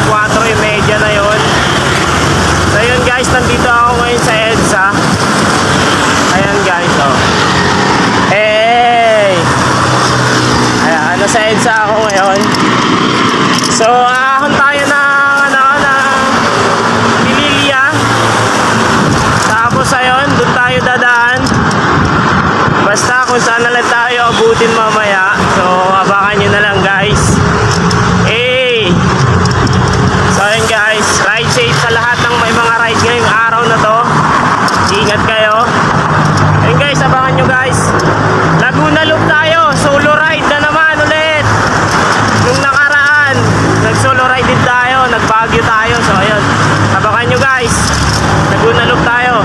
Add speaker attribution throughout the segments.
Speaker 1: 4:30 na yun. So yun guys, nandito ako ngayon sa EDSA. Ayan guys, oh. Hey! Ayan, nasa EDSA ako ngayon. So ahon tayo ng Pililya. Tapos ayun, doon tayo dadaan. Basta kung saan na lang tayo abutin mamaya. So abangan nyo na lang guys. Hey! So ayun guys, ride safe sa lahat ng may mga ride ngayong araw na to. Ingat kayo. Ayun guys, abangan nyo guys. Laguna Loop tayo, solo ride na naman ulit. Yung nakaraan, nag-solo ride din tayo, nag-Baguio tayo. So ayun, abangan nyo guys. Laguna Loop tayo.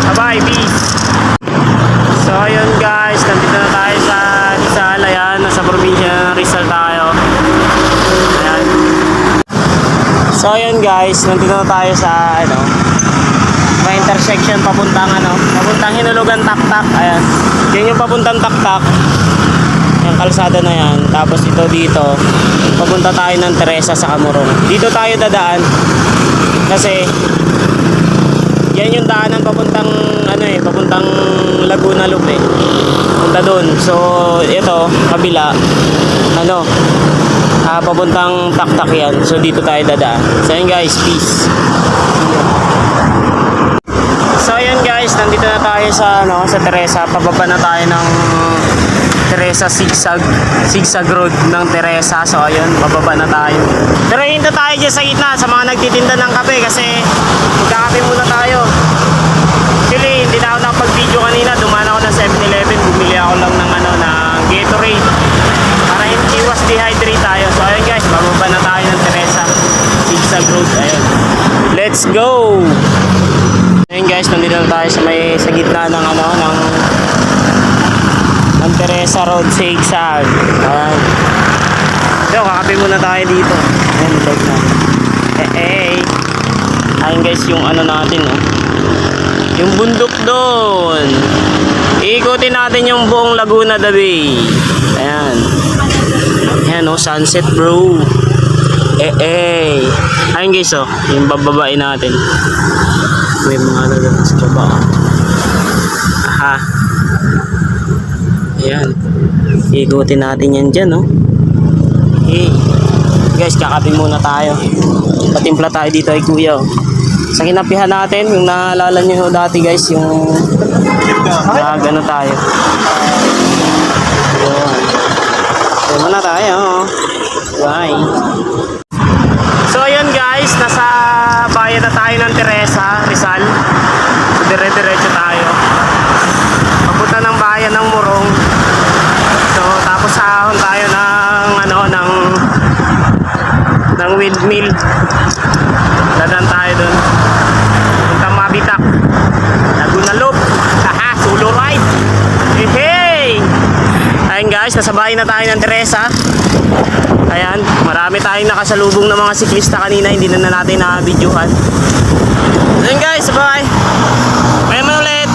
Speaker 1: Bye-bye, peace. So ayun guys, nandito na tayo sa Rizal. Ayan, nasa probinsya ng Rizal tayo. Ayan. So ayun guys, nandito na tayo sa may intersection papuntang Hinulugan Taktak. Ayan. Yan yung papuntang Taktak. Yung kalsada na yan. Tapos ito dito, papunta tayo ng Teresa sa Camorong. Dito tayo dadaan. Kasi yan yung daanan papuntang papuntang Laguna Loop eh. Punta doon. So ito, kabila papuntang Taktak yan. So dito tayo dadaan. So yun guys, peace. So ayan guys, nandito na tayo sa sa Teresa. Pababa na tayo ng Teresa zigzag road ng Teresa. So ayun, pababa na tayo. Pero hinto tayo dyan sa gitna sa mga nagtitinda ng kape kasi magkakape muna tayo. Actually, hindi na ako nakapag-video kanina. Dumaan ako ng 7-Eleven, bumili ako lang ng ng Gatorade para iwas dehydrate tayo. So ayun guys, bababa na tayo ng Teresa zigzag road. Ayun. Let's go. Ayun guys, nandito na tayo sa gitna ng ng Teresa Road zigzag. Ayan. So, kakape muna tayo dito. Ayan, vlog na. Ayun guys, yung natin, yung bundok doon. Iikutin natin yung buong Laguna the Bay. Ayan. Ayan, sunset bro. Ayun guys, yung bababain natin. May mga doon sa baba. Aha. Ayan. Ikutin natin yan dyan, Okay. Guys, kakape muna tayo. Patimpla tayo dito ay kuya. Sa kinapihan natin, yung naalala nyo dati guys, yung gano tayo. Ayan muna tayo. Bye. So ayun guys, nasa bayan na tayo ng Teresa, Rizal. So dire-diretso tayo. Papunta ng bayan ng Morong. So tapos ahon tayo ng windmill. Dadan tayo dun. Puntang Mabitak. Laguna Loop. Haha, solo ride. Hey! Ayun guys, nasa bayan na tayo ng Teresa. Ayan, marami tayong nakasalubong ng mga siklista kanina, hindi na natin na-videohan. Ayan guys, bye! Bye man ulit!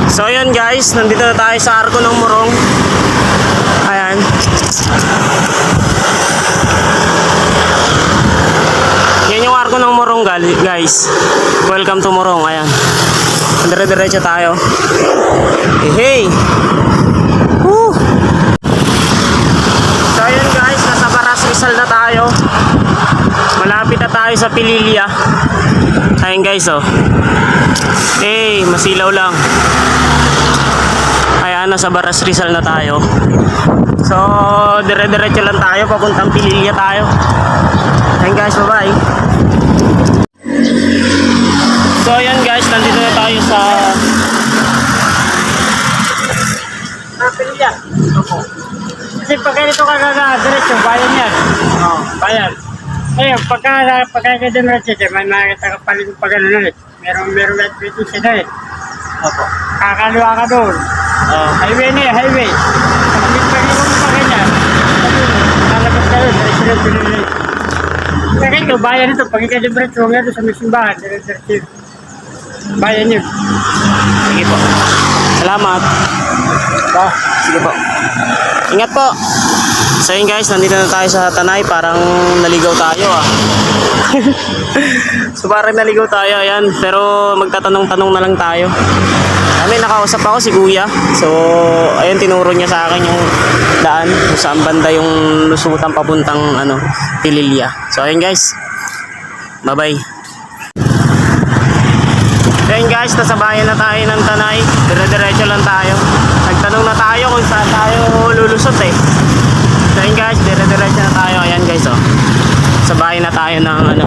Speaker 1: So ayan guys, nandito na tayo sa Arco ng Morong. Ayan. Yan yung Arco ng Morong guys. Welcome to Morong, ayan. Dire-diretso tayo. Hey! Woo! So ayun guys, nasa Baras Rizal na tayo. Malapit na tayo sa Pililya. Ayun guys, masilaw lang. Ayan, nasa Baras Rizal na tayo. So dire-diretso lang tayo, papuntang Pililya tayo. Ayun guys, bye-bye. So ayan guys, nandito na tayo sa Pililya. Opo. Kasi pag ganito ka diretso, bayan yan. Bayan. Pagka diretso, may makikita ka paling pag ulit. Meron light dito siya Opo. Kakaliwa ka doon. Highway na highway. Pag iwan mo pa ganyan, lalabas ka doon, diretso. Kaya ito, bayan ito. Pag diretso, nga doon sa may simbahan, diretso. Bayan yun. Sige po. Salamat. Sige po. Ingat po. So yun guys, nandito na tayo sa Tanay. Parang naligaw tayo ah. So parang naligaw tayo, ayan. Pero magtatanong-tanong na lang tayo. May nakausap ako si Kuya. So ayun, tinuro niya sa akin yung daan kung saan banda yung lusutan papuntang Pililya. So ayun guys, bye bye. Ayun guys, nasa bayan na tayo ng Tanay. Dire-diretso lang tayo. Nagtanong na tayo kung saan tayo lulusot eh. So ayun guys, dire-diretso na tayo. Ayan guys oh, sa bayan na tayo ng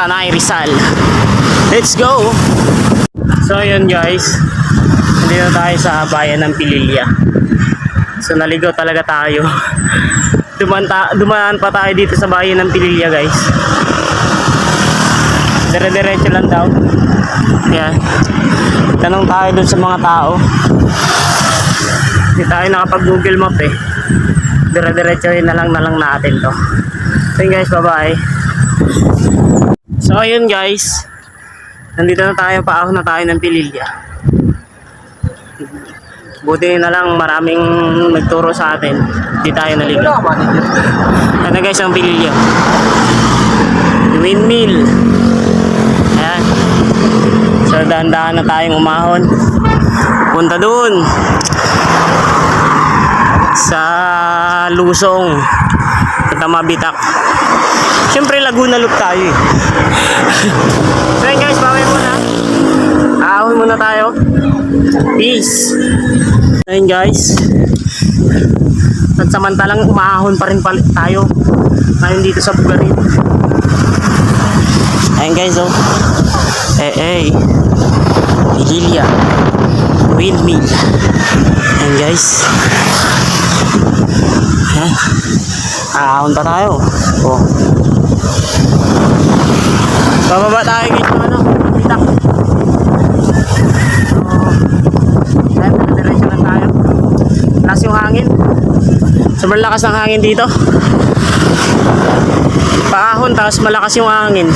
Speaker 1: Tanay, Rizal. Let's go! So ayun guys, nandito tayo sa bayan ng Pililya. So naligaw talaga tayo. Dumaan pa tayo dito sa bayan ng Pililya guys. Dire-diretso lang daw. Yan. Tanong tayo dun sa mga tao. Hindi tayo nakapag-Google Map eh. Dire-diretso na lang natin to. So yun guys, bye bye. So ayun guys, nandito na tayo, paahon na tayo ng Pililya. Buti na lang maraming nagturo sa atin. Hindi tayo naligaw. Ano guys ang Pililya? Windmill. Ayan. So dahan-dahan na tayong umahon. Punta dun sa Lusong. Punta Mabitak. Siyempre Laguna Loop tayo eh. So yun guys, bawin muna. Ahon muna tayo. Peace. Ayun guys, at samantalang umahon pa rin tayo ngayon dito sa Bugarin. Ayun guys oh, Pililya Windmill. Ayun guys, ayan, ahon pa tayo oh. Bababa tayo guys ng Bitak. Diretso lang tayo. Lakas yung hangin. Sobrang lakas ng hangin dito. Paahon tapos malakas yung hangin.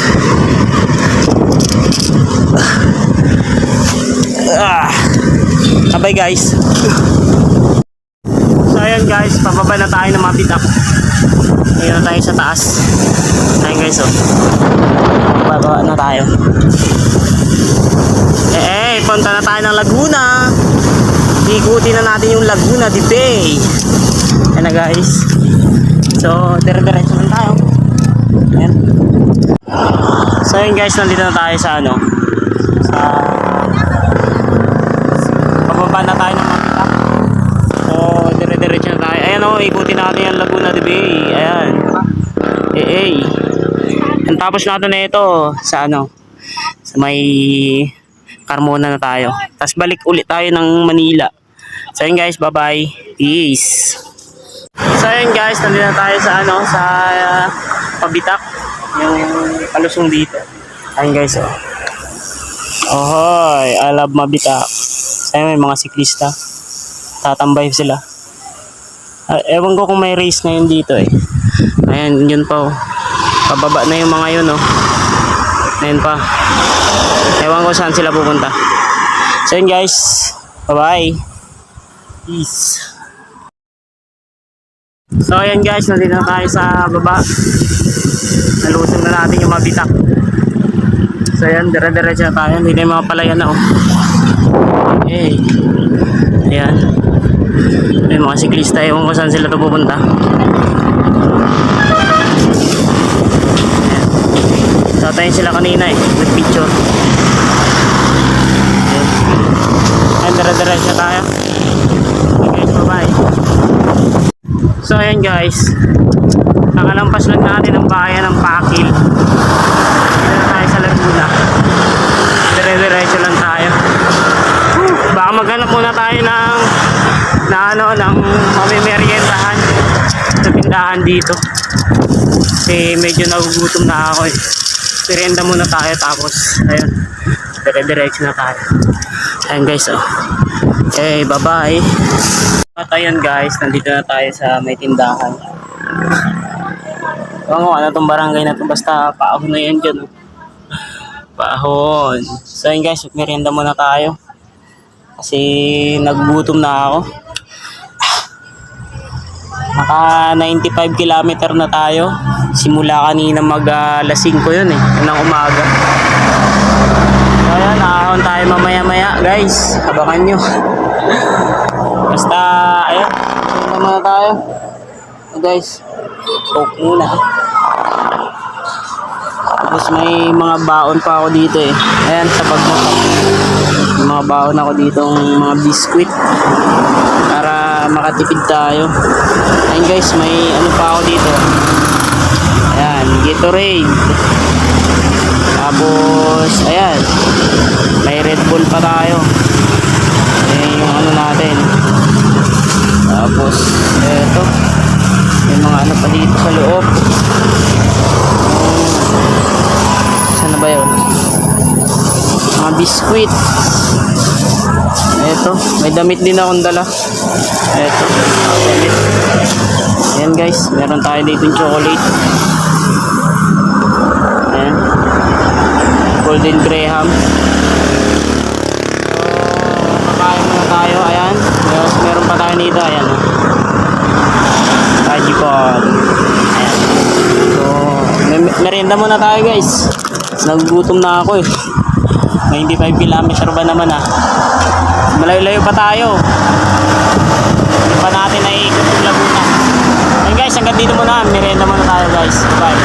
Speaker 1: Sabay guys. So ayun guys, pababa na tayo ng Mabitak. Ayun na tayo sa taas. Ayun guys oh, bababa na tayo. Punta na tayo ng Laguna. Ikutin na natin yung Laguna de Bay. Ayan na guys. So dire-diretso lang tayo. Ayan. So ayun guys, nandito na tayo sa sa pababa na tayo ng Mabitak. So dire-diretso na tayo. Ayan o, ikutin natin yung Laguna de Bay. Ayan. And tapos natin na ito sa sa may Carmona na tayo. Tapos balik ulit tayo ng Manila. So yun guys, bye bye. Peace. So yun guys, nandito na tayo sa sa Pabitak. Yung palusong dito. Ayun guys oh. Ohoy, I love Mabitak. Ayun, may mga siklista. Tatambay sila. Ewan ko kung may race ngayon dito eh. Ayan, yun pa oh. Pababa na yung mga yun oh. Ayan pa. Ewan ko saan sila pupunta. So yun guys, bye bye. Peace. So ayan guys, nandito na tayo sa baba. Nalusong na natin yung Mabitak. So ayan, dire-diretso na tayo. Hindi na yung mga palayan na oh. Okay. Ayan. May mga siklista, ewan ko saan sila ito pupunta. Tatayin sila kanina eh, nag-picture. Ayan, dire-diretso tayo. Okay guys, bye bye. So ayan guys, nakalampas lang natin ang bayan ng Pakil. Dito na tayo sa Laguna. Dire-diretso lang tayo. Baka maghanap muna tayo ng mamimeriendahan sa tindahan dito. Kasi medyo nagugutom na ako eh. Merienda muna tayo tapos ayun, dire-diretso na tayo. Ayun guys oh. Okay, bye bye. At ayun guys, nandito na tayo sa may tindahan. Ano tong barangay na to, basta paahon na yan dyan oh. Paahon. So ayun guys, merienda muna tayo. Kasi naggutom na ako. Naka 95 kilometer na tayo. Simula kanina alas 5 yun eh. Yun ang umaga. So ayan, nakahon tayo mamaya-maya guys. Abangan nyo. Basta, ayan. Ito muna tayo. So guys, coke muna. Tapos may mga baon pa ako dito eh. Ayan, sa bag mo. May mga baon ako dito, mga biskwit. Para makatipid tayo. Ayan guys, may ano pa ako dito. Ayan, Gatorade. Tapos, ayan. May Red Bull pa tayo. Ayan yung ano natin. Tapos, eto. May mga ano pa dito sa loob. Saan na ba yun? Mga biskwit. Eto, may damit din akong dala. Eto, damit. Ayan guys, meron tayo dito yung chocolate. Ayan. Golden Graham. So, kakain muna tayo. Ayan. Meron pa tayo dito. Ayan. Kajipon. Ayan. So, merienda muna tayo guys. Nagugutom na ako eh. May 95 kilometer ba naman ah. Malayo-layo pa tayo. Hindi pa natin naiikot yung Laguna. Ayun guys, hanggang dito muna. Merienda muna tayo guys. Bye.